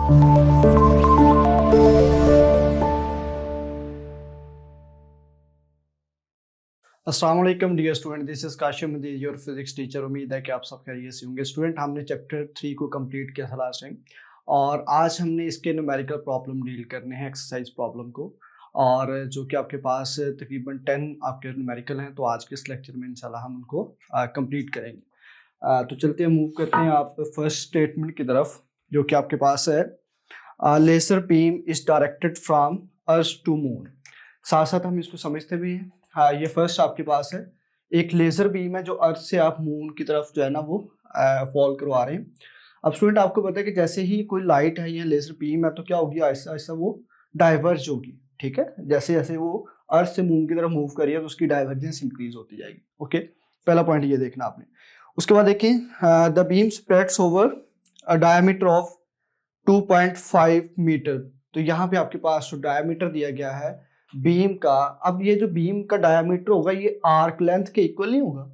अस्सलाम वालेकुम dear student, this is Kashim Majeed, your physics teacher. उम्मीद है कि आप सब खैरियत से होंगे। स्टूडेंट, हमने चैप्टर 3 को कंप्लीट किया था लास्ट टाइम, और आज हमने इसके न्यूमेरिकल प्रॉब्लम डील करने हैं, एक्सरसाइज प्रॉब्लम को, और जो कि आपके पास तकरीबन 10 आपके न्यूमेरिकल हैं। तो आज के इस लेक्चर में इंशाल्लाह हम उनको कंप्लीट करेंगे। तो चलते हैं, मूव करते हैं आप फर्स्ट स्टेटमेंट की तरफ, जो कि आपके पास है laser beam is directed from earth to moon. साथ साथ हम इसको समझते भी हैं। हाँ, ये फर्स्ट आपके पास है, एक लेजर बीम है जो अर्थ से आप मून की तरफ जो है ना वो फॉल करवा रहे हैं। अब स्टूडेंट, आपको पता है कि जैसे ही कोई लाइट है या लेजर बीम है तो क्या होगी, आहिस्ता आहिस्ता वो डाइवर्ज होगी। ठीक है, जैसे जैसे वो अर्थ से मून की तरफ मूव करिए तो उसकी डाइवर्जेंस इंक्रीज होती जाएगी। ओके, पहला पॉइंट ये देखना आपने। उसके बाद देखिए, the beam spreads over a diameter of 2.5 metre. तो यहाँ पे आपके पास जो डायमीटर दिया गया है बीम का, अब ये जो बीम का डायमीटर होगा ये आर्क लेंथ के इक्वल नहीं होगा।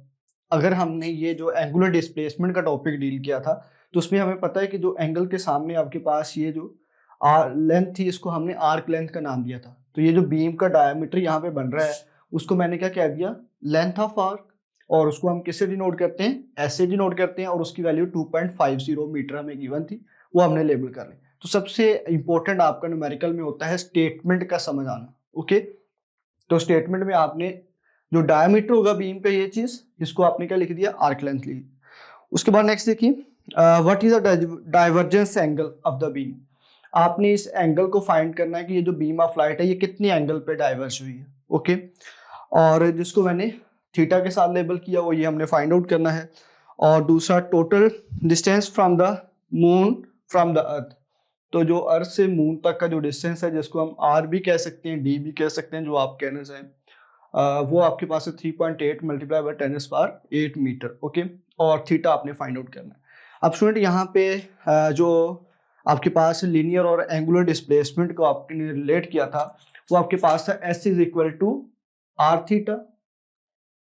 अगर हमने ये जो एंगुलर डिस्प्लेसमेंट का टॉपिक डील किया था तो उसमें हमें पता है कि जो एंगल के सामने आपके पास ये जो लेंथ थी, इसको हमने आर्क लेंथ का नाम दिया था। तो ये जो बीम का डायमीटर यहाँ पे बन रहा है उसको मैंने क्या कह दिया, लेंथ ऑफ आर्क, और उसको हम किससे डिनोट करते हैं, ऐसे डिनोट करते हैं, और उसकी वैल्यू 2.50 मीटर हमें गिवन थी, वो हमने लेबल कर ली। तो सबसे इंपॉर्टेंट आपका न्यूमेरिकल में होता है स्टेटमेंट का समझ आना। ओके, तो स्टेटमेंट में आपने जो डायमीटर होगा बीम का, ये चीज, इसको आपने क्या लिख दिया, आर्क लेंथ ली। उसके बाद नेक्स्ट देखिए, what is the divergence angle of the beam. आपने इस एंगल को फाइंड करना है कि ये जो बीम ऑफ लाइट है ये कितनी एंगल पे डाइवर्ज हुई है। ओके, और जिसको मैंने थीटा के साथ लेबल किया वो ये हमने फाइंड आउट करना है। और दूसरा, total distance from the moon from the earth. तो जो अर्थ से मून तक का जो डिस्टेंस है, जिसको हम आर भी कह सकते हैं, डी भी कह सकते हैं, जो आप कहना चाहें, वो आपके पास है 3.8 मल्टीप्लाई बाई 10⁸ मीटर। ओके, और थीटा आपने फाइंड आउट करना है। अब स्टूडेंट, यहाँ पे जो आपके पास लीनियर और एंगुलर डिस्प्लेसमेंट को आपने रिलेट किया था वो आपके पास था s is equal to r theta.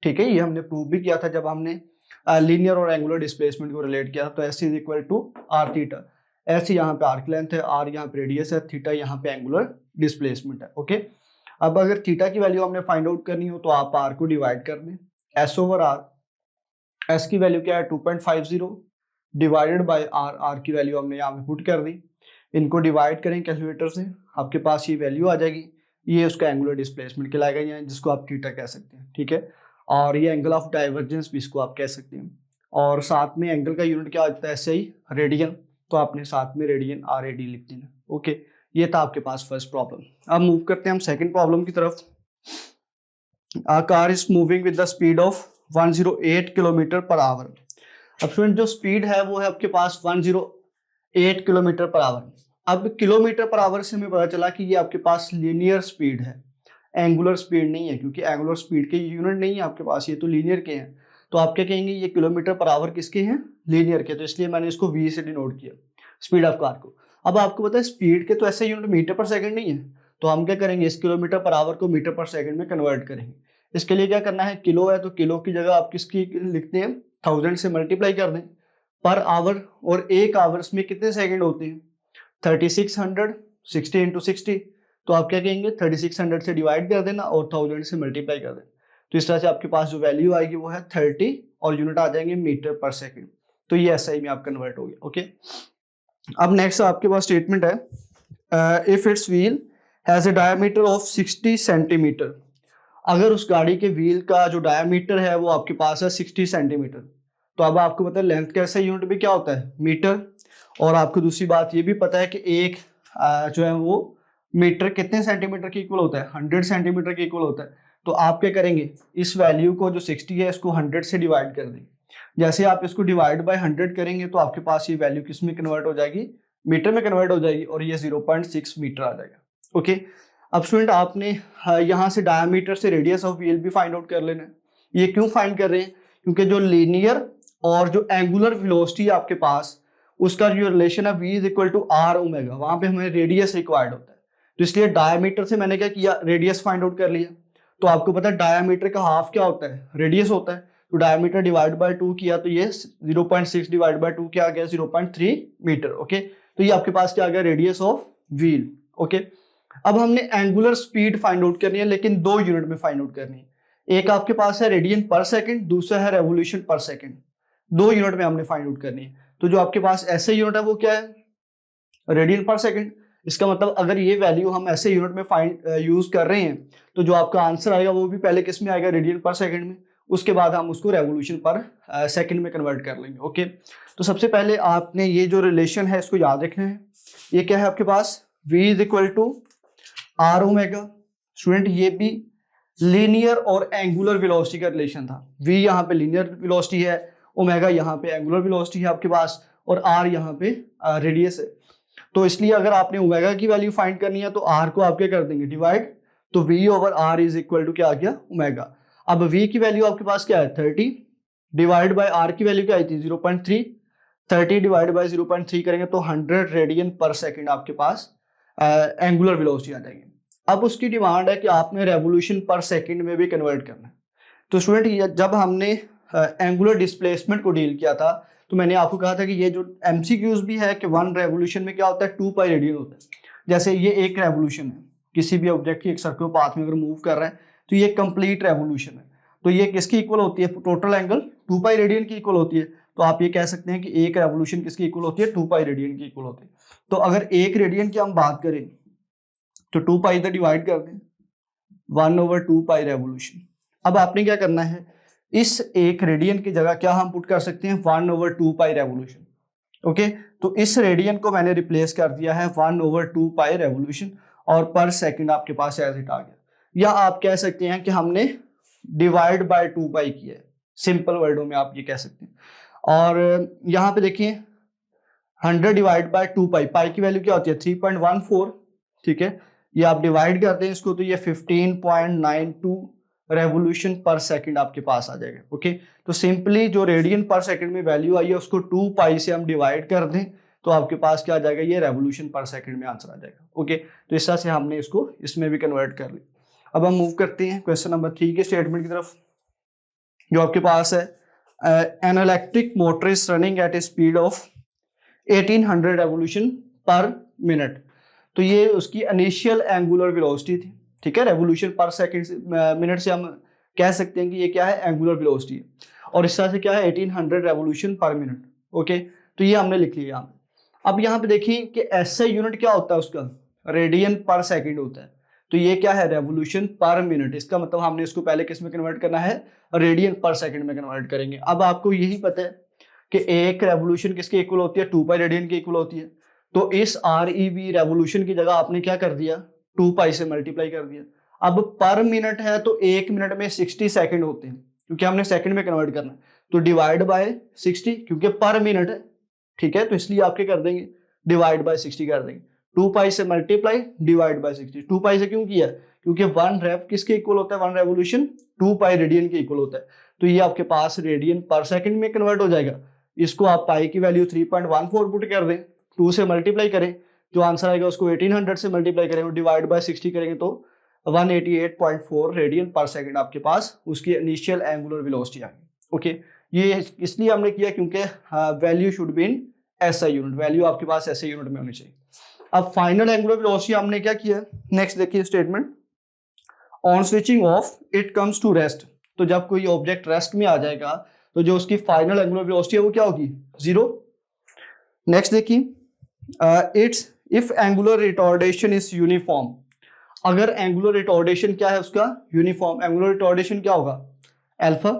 ठीक है, ये हमने प्रूव भी किया था जब हमने लीनियर और एंगुलर डिस्प्लेसमेंट को रिलेट किया था। तो s is equal to r theta. S यहाँ पे आर्क लेंथ है, आर यहाँ पे रेडियस है, थीटा यहाँ पे एंगुलर डिस्प्लेसमेंट है। ओके, अब अगर थीटा की वैल्यू हमने फाइंड आउट करनी हो तो आप आर को डिवाइड कर दें, एस ओवर आर। एस की वैल्यू क्या है, 2.50 डिवाइडेड बाय आर। आर की वैल्यू हमने यहाँ पे पुट कर दी। इनको डिवाइड करें कैलकुलेटर से, आपके पास ये वैल्यू आ जाएगी। ये उसका एंगुलर डिस्प्लेसमेंट कहलाएगा, या जिसको आप थीटा कह सकते हैं। ठीक है, और ये एंगल ऑफ डाइवर्जेंस भी इसको आप कह सकते हैं। और साथ में एंगल का यूनिट क्या होता है, ऐसे ही रेडियन, तो आपने साथ में रेडियन आर ए डी लिख देना। ओके, ये था आपके पास फर्स्ट प्रॉब्लम। अब मूव करते हैं हम सेकंड प्रॉब्लम की तरफ। A car is moving with the speed of 108 kilometre per hour. अब स्टूडेंट, जो स्पीड है वो है आपके पास 108 किलोमीटर पर आवर। अब किलोमीटर पर आवर से हमें पता चला कि ये आपके पास लीनियर स्पीड है, एंगुलर स्पीड नहीं है, क्योंकि एंगुलर स्पीड के यूनिट नहीं है आपके पास, ये तो लीनियर के हैं। तो आप क्या कहेंगे, ये किलोमीटर पर आवर किसके हैं, लीनियर के। तो इसलिए मैंने इसको वी से डिनोट किया, स्पीड ऑफ कार को। अब आपको पता है स्पीड के तो ऐसे यूनिट मीटर पर सेकंड नहीं है, तो हम क्या करेंगे, इस किलोमीटर पर आवर को मीटर पर सेकंड में कन्वर्ट करेंगे। इसके लिए क्या करना है, किलो है तो किलो की जगह आप किसकी लिखते हैं, 1000 से मल्टीप्लाई कर दें पर आवर। और एक आवर्स में कितने सेकंड होते हैं, 3600, 60 इंटू 60। तो आप क्या कहेंगे, 3600 से डिवाइड कर देना और 1000 से मल्टीप्लाई कर देना। तो इस तरह से आपके पास जो वैल्यू आएगी वो है 30, और यूनिट आ जाएंगे मीटर पर सेकंड। तो ये एसआई में आप कन्वर्ट हो गया। ओके, अब नेक्स्ट आपके पास स्टेटमेंट है, if it's wheel has a diameter of 60 centimetre. अगर उस गाड़ी के व्हील का जो डायमीटर है वो आपके पास है 60 सेंटीमीटर। तो अब आपको पता है लेंथ का ऐसा यूनिट भी क्या होता है, मीटर। और आपको दूसरी बात ये भी पता है कि एक जो है वो मीटर कितने सेंटीमीटर के इक्वल होता है, 100 सेंटीमीटर के इक्वल होता है। तो आप क्या करेंगे, इस वैल्यू को जो 60 है इसको 100 से डिवाइड कर देंगे। जैसे आप इसको डिवाइड बाय 100 करेंगे तो आपके पास ये वैल्यू किस में कन्वर्ट हो जाएगी, मीटर में कन्वर्ट हो जाएगी, और ये 0.6 मीटर आ जाएगा। ओके, अब स्टूडेंट, आपने यहाँ से डायमीटर से रेडियस ऑफ व्हील भी फाइंड आउट कर लेना है। ये क्यों फाइंड कर रहे हैं, क्योंकि जो लीनियर और जो एंगुलर वेलोसिटी है आपके पास, उसका जो रिलेशन है v is equal to r omega, वहां पे हमें रेडियस रिक्वायर्ड होता है। तो इसलिए डायमीटर से मैंने क्या किया, रेडियस फाइंड आउट कर लिया। तो आपको पता है डायमीटर का हाफ क्या होता है, रेडियस होता है। तो डायमीटर डिवाइड बाय 2 किया तो ये 0.6 डिवाइड बाय 2 क्या आ गया, 0.3 मीटर। ओके, तो ये आपके पास क्या आ गया, रेडियस ऑफ व्हील। ओके, अब हमने एंगुलर स्पीड फाइंड आउट करनी है, लेकिन 2 यूनिट में फाइंड आउट करनी है। एक आपके पास है रेडियन पर सेकंड, दूसरा है रेवोल्यूशन पर सेकंड। 2 यूनिट में हमने फाइंड आउट करनी है। तो जो आपके पास ऐसे यूनिट है वो क्या है, रेडियन पर सेकंड। इसका मतलब अगर ये वैल्यू हम ऐसे यूनिट में फाइंड यूज कर रहे हैं तो जो आपका आंसर आएगा वो भी पहले किस में आएगा, रेडियन पर सेकंड में। उसके बाद हम उसको रेवोल्यूशन पर सेकंड में कन्वर्ट कर लेंगे। ओके, तो सबसे पहले आपने ये जो रिलेशन है इसको याद रखना है। ये क्या है आपके पास, v is equal to r omega. Student ये भी लीनियर और एंगुलर वेलोसिटी का रिलेशन था। v यहाँ पे लीनियर वेलोसिटी है, ओमेगा यहाँ पे एंगुलर वेलोसिटी है आपके पास, और r यहाँ पे रेडियस है। तो इसलिए अगर आपने ओमेगा की वैल्यू फाइंड करनी है तो r को आप क्या कर देंगे, डिवाइड। तो v over r is equal to क्या आ गया, ओमेगा। अब v की वैल्यू आपके पास क्या है, 30, डिवाइड बाय r की वैल्यू क्या आई थी, 0.3। 30 डिवाइड बाय 0.3 करेंगे तो 100 रेडियन पर सेकंड आपके पास एंगुलर वेलोसिटी आ जाएगी। अब उसकी डिमांड है कि आपने रेवोल्यूशन पर सेकंड में भी कन्वर्ट करना है। तो स्टूडेंट जब हमने एंगुलर डिस्प्लेसमेंट को डील किया था तो मैंने आपको कहा था कि ये जो एमसीक्यूज भी है कि 1 रेवोल्यूशन में क्या होता है, 2 पाई रेडियन होता है। जैसे ये एक रेवोल्यूशन है, किसी भी ऑब्जेक्ट की एक सर्कुलर पाथ में अगर मूव कर रहा है तो ये कंप्लीट रेवोल्यूशन है। तो ये किसकी इक्वल होती है, टोटल एंगल 2 पाई रेडियन की इक्वल होती है। तो आप ये कह सकते हैं कि एक रेवोल्यूशन किसकी इक्वल होती है, 2 पाई रेडियन की इक्वल होती है। तो अगर एक रेडियन की हम बात करें तो 2 पाई इधर डिवाइड कर दें, 1/2 पाई रेवोल्यूशन। अब आपने क्या करना है, इस एक रेडियन की जगह क्या हम पुट कर सकते हैं, 1/2 पाई रेवोल्यूशन। ओके, तो इस रेडियन को मैंने रिप्लेस कर दिया है 1/2 पाई रेवोल्यूशन, और पर सेकंड आपके पास एज इट आ गया। या आप कह सकते हैं कि हमने डिवाइड बाय 2 पाई किया है, सिंपल वर्डों में आप ये कह सकते हैं। और यहाँ पे देखिए 100 डिवाइड बाय 2 पाई, पाई की वैल्यू क्या होती है, 3.14। ठीक है, ये आप डिवाइड करते हैं इसको तो ये 15.92 रेवोल्यूशन पर सेकंड आपके पास आ जाएगा। ओके, तो सिंपली जो रेडियन पर सेकंड में वैल्यू आई है उसको 2 पाई से हम डिवाइड कर दें तो आपके पास क्या आ जाएगा, ये रेवोल्यूशन पर सेकंड में आंसर आ जाएगा। ओके, तो इस तरह से हमने इसको इसमें भी कन्वर्ट कर लिया। अब हम मूव करते हैं क्वेश्चन नंबर 3 के स्टेटमेंट की तरफ, जो आपके पास है an electric motor is running at A speed of 1800 revolution पर मिनट। तो ये उसकी इनिशियल एंगुलर वेलोसिटी थी। ठीक है, रेवोल्यूशन पर सेकंड मिनट से हम कह सकते हैं कि ये क्या है, एंगुलर वेलोसिटी है। और इस तरह से क्या है, 1800 रेवोल्यूशन पर मिनट। ओके, तो ये हमने लिख लिया यहाँ पे। अब यहाँ पे देखिए कि ऐसा यूनिट क्या होता है उसका, रेडियन पर सेकंड होता है। तो ये क्या है, रेवोल्यूशन पर मिनट। इसका मतलब हमने इसको पहले किस में कन्वर्ट करना है, रेडियन पर सेकंड में कन्वर्ट करेंगे। अब आपको यही पता है कि एक रेवोल्यूशन किसके इक्वल होती है, 2 पाई रेडियन की इक्वल होती है। तो इस ReV रेवोल्यूशन की जगह आपने क्या कर दिया, 2 पाई से मल्टीप्लाई कर दिया। अब पर मिनट है तो 1 मिनट में 60 सेकंड होते हैं, क्योंकि हमने सेकंड में कन्वर्ट करना है। तो डिवाइड बाय 60, क्योंकि पर मिनट है। ठीक है, तो इसलिए आप क्या कर देंगे, डिवाइड बाय 60 कर देंगे। 2 पाई से मल्टीप्लाई डिवाइड बाय 60। 2 पाई से क्यों किया, क्योंकि 1 रेव किसके इक्वल होता है, 1 रेवोल्यूशन 2 पाई रेडियन के इक्वल होता है। तो ये आपके पास रेडियन पर सेकंड में कन्वर्ट हो जाएगा। इसको आप पाई की वैल्यू 3.14 पुट कर दें, 2 से मल्टीप्लाई करें, जो आंसर आएगा उसको 1800 से मल्टीप्लाई करें और डिवाइड बाय 60 करेंगे तो 188.4 रेडियन पर सेकंड आपके पास उसकी इनिशियल एंगुलर वेलोसिटी आ गई। ओके, ये इसलिए हमने किया क्योंकि value should be in SI unit, value आपके पास SI यूनिट में होनी चाहिए। अब फाइनल एंगुलर वेलोसिटी हमने क्या किया, नेक्स्ट देखिए statement, on switching off it comes to rest. तो जब कोई ऑब्जेक्ट रेस्ट में आ जाएगा तो जो उसकी फाइनल एंगुलर वेलोसिटी है वो क्या होगी, 0। नेक्स्ट देखिए, it's if angular retardation is uniform. अगर एंगुलर रिटार्डेशन क्या है उसका, यूनिफॉर्म। एंगुलर रिटार्डेशन क्या होगा, अल्फा।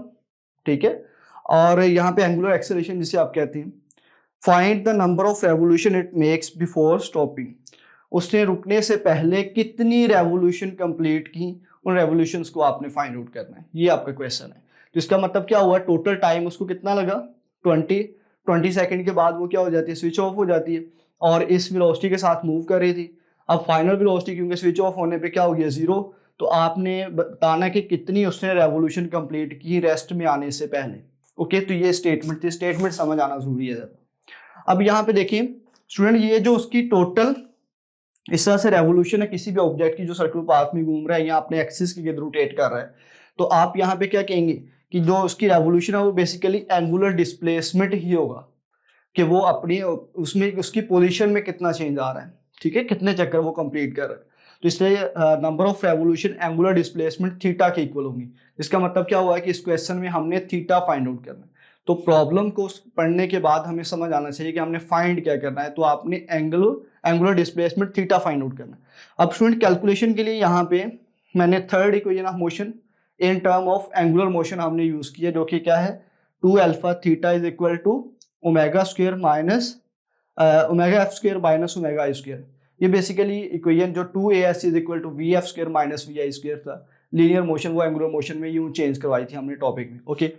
ठीक है, और यहाँ पे एंगुलर एक्सेलरेशन जिसे आप कहते हैं। Find the number of revolution it makes before stopping. उसने रुकने से पहले कितनी रेवोल्यूशन कंप्लीट की, उन रेवोल्यूशंस को आपने फाइंड आउट करना है। ये आपका क्वेश्चन है। तो इसका मतलब क्या हुआ, टोटल टाइम उसको कितना लगा, 20 सेकंड के बाद वो क्या हो जाती है, स्विच ऑफ हो जाती है, और इस वेलोसिटी के साथ मूव कर रही थी। अब फाइनल वेलोसिटी क्योंकि स्विच ऑफ होने पे क्या हो गया, 0। तो आपने बताना कि कितनी उसने रेवोल्यूशन कंप्लीट की रेस्ट में आने से पहले। ओके, तो ये स्टेटमेंट थी, स्टेटमेंट समझ आना जरूरी है ज़्यादा। अब यहाँ पे देखिए स्टूडेंट, ये जो उसकी टोटल इस तरह से रेवोल्यूशन है किसी भी ऑब्जेक्ट की जो सर्कुलर पाथ में घूम रहा है या अपने एक्सिस के रोटेट कर रहा है, तो आप यहाँ पे क्या कहेंगे कि जो उसकी रेवोल्यूशन है वो बेसिकली एंगुलर डिस्प्लेसमेंट ही होगा। कि वो अपनी उसमें उसकी पोजीशन में कितना चेंज आ रहा है, ठीक है, कितने चक्कर वो कंप्लीट कर रहा है। तो इसलिए number of revolution angular displacement theta के इक्वल होंगी। इसका मतलब क्या हुआ है कि इस क्वेश्चन में हमने थीटा फाइंड आउट करना है। तो प्रॉब्लम को पढ़ने के बाद हमें समझ आना चाहिए कि हमने फाइंड क्या करना है। तो आपने angular displacement theta find out करना है। अब स्टूडेंट कैलकुलेशन के लिए यहाँ पे मैंने third equation of motion in term of angular motion हमने यूज किया, जो कि क्या है 2 alpha theta is equal to omega square minus omega f square minus omega i square. ये बेसिकली इक्वेशन जो 2as is equal to v f square minus v i square था, linear motion वो angular motion में यूं change करवाई थी हमने topic में। ओके,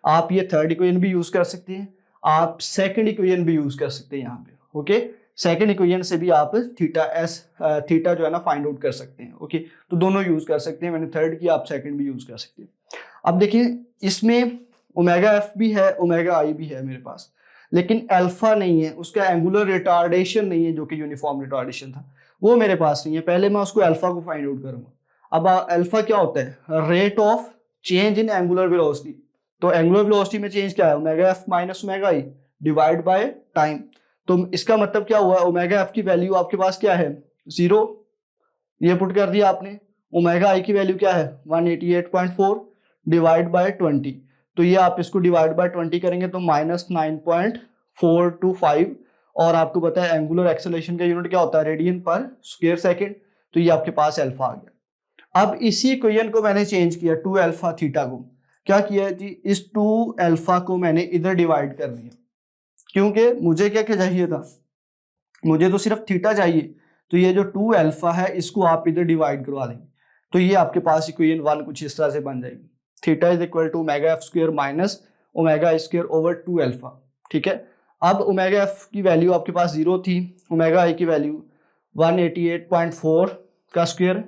आप ये थर्ड इक्वेशन भी यूज कर सकते हैं, आप सेकंड इक्वेशन भी यूज कर सकते हैं यहाँ पे। ओके, सेकंड इक्वेशन से भी आप थीटा जो है ना फाइंड आउट कर सकते हैं। ओके, तो दोनों यूज कर सकते हैं, मैंने थर्ड की, आप सेकंड भी यूज कर सकते हैं। अब देखिए इसमें ओमेगा एफ भी है, ओमेगा आई भी है मेरे पास, लेकिन अल्फा नहीं है, उसका एंगुलर रिटार्डेशन नहीं है जो कि यूनिफॉर्म रिटार्डेशन था, वो मेरे पास नहीं है। पहले मैं उसको अल्फा को फाइंड आउट करूंगा। अब अल्फा क्या होता है, rate of change in angular velocity. तो एंगुलर वेलोसिटी में चेंज क्या है, omega F minus omega I divide by time. तो इसका मतलब क्या हुआ, ओमेगा एफ की वैल्यू आपके पास क्या है 0, ये पुट कर दिया आपने। ओमेगा आई की वैल्यू क्या है 188.4 डिवाइड बाय 20। तो ये आप इसको डिवाइड बाय 20 करेंगे तो -9.425, और आपको पता है एंगुलर एक्सेलरेशन का यूनिट क्या होता है, रेडियन पर स्क्वायर सेकंड। तो ये आपके पास अल्फा आ गया। अब इसी इक्वेशन को मैंने चेंज किया 2 अल्फा थीटा को, क्या किया जी, इस 2 अल्फा को मैंने इधर डिवाइड कर दिया, क्योंकि मुझे क्या क्या चाहिए था, मुझे तो सिर्फ थीटा चाहिए। तो ये जो 2 अल्फा है इसको आप इधर डिवाइड करवा देंगे, तो ये आपके पास इक्वेशन 1 कुछ इस तरह से बन जाएगी। Theta is equal to omega f square minus omega square over 2 alpha. ठीक है, अब ओमेगा एफ की वैल्यू आपके पास 0 थी, ओमेगा आई की वैल्यू 188.4 का स्क्वायर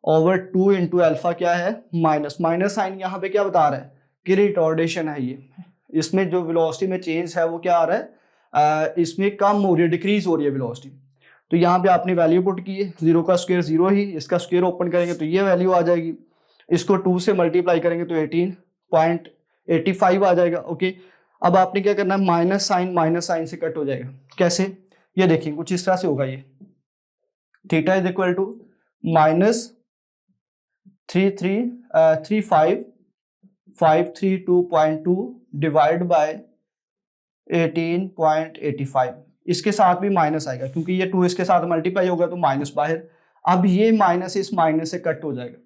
ओवर 2 इंटू अल्फा क्या है माइनस, माइनस साइन यहाँ पे क्या बता रहा है कि रिटॉर्डेशन है। ये इसमें जो वेलोसिटी में चेंज है वो क्या आ रहा है, इसमें कम हो रही है, डिक्रीज हो रही है वेलोसिटी। तो यहाँ पे आपने वैल्यू पुट की है, 0 का स्क्वायर 0 ही, इसका स्क्वायर ओपन करेंगे तो ये वैल्यू आ जाएगी, इसको 2 से मल्टीप्लाई करेंगे तो 18.85 आ जाएगा। ओके, अब आपने क्या करना है, माइनस साइन से कट हो जाएगा। कैसे, ये देखिए कुछ इस तरह से होगा, ये theta is equal to -33532.2 divide by 18.85। इसके साथ भी माइनस आएगा क्योंकि ये 2 इसके साथ मल्टीप्लाई होगा तो माइनस बाहर। अब ये माइनस इस माइनस से कट हो जाएगा।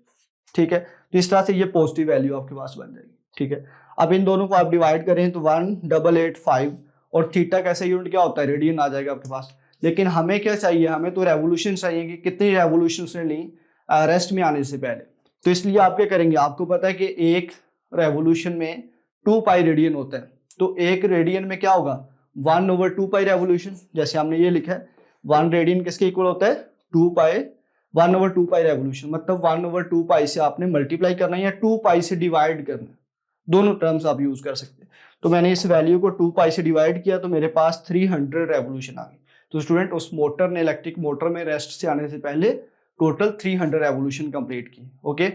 ठीक है, तो इस तरह से ये पॉजिटिव वैल्यू आपके पास बन जाएगी। ठीक है, अब इन दोनों को आप डिवाइड करें तो 1885, और थीटा कैसे यूनिट क्या होता है, रेडियन आ जाएगा आपके पास। लेकिन हमें क्या चाहिए, हमें तो रेवोल्यूशन चाहिए कि कितनी रेवोल्यूशन ने ली रेस्ट में आने से पहले। तो इसलिए आप क्या करेंगे, आपको पता है कि एक रेवोल्यूशन में 2 पाई रेडियन होता है, तो एक रेडियन में क्या होगा 1/2 पाई रेवोल्यूशन। जैसे हमने ये लिखा है 1 रेडियन किसके इक्वल होता है 2 पाई, 1/2 पाई रेवोल्यूशन, मतलब 1/2 पाई से आपने मल्टीप्लाई करना है या 2 पाई से डिवाइड करना है, दोनों टर्म्स आप यूज कर सकते हैं। तो मैंने इस वैल्यू को 2 पाई से डिवाइड किया तो मेरे पास 300 रेवोल्यूशन आ गई। तो स्टूडेंट उस मोटर ने इलेक्ट्रिक मोटर में रेस्ट से आने से पहले टोटल 300 रेवोल्यूशन कंप्लीट की। ओके,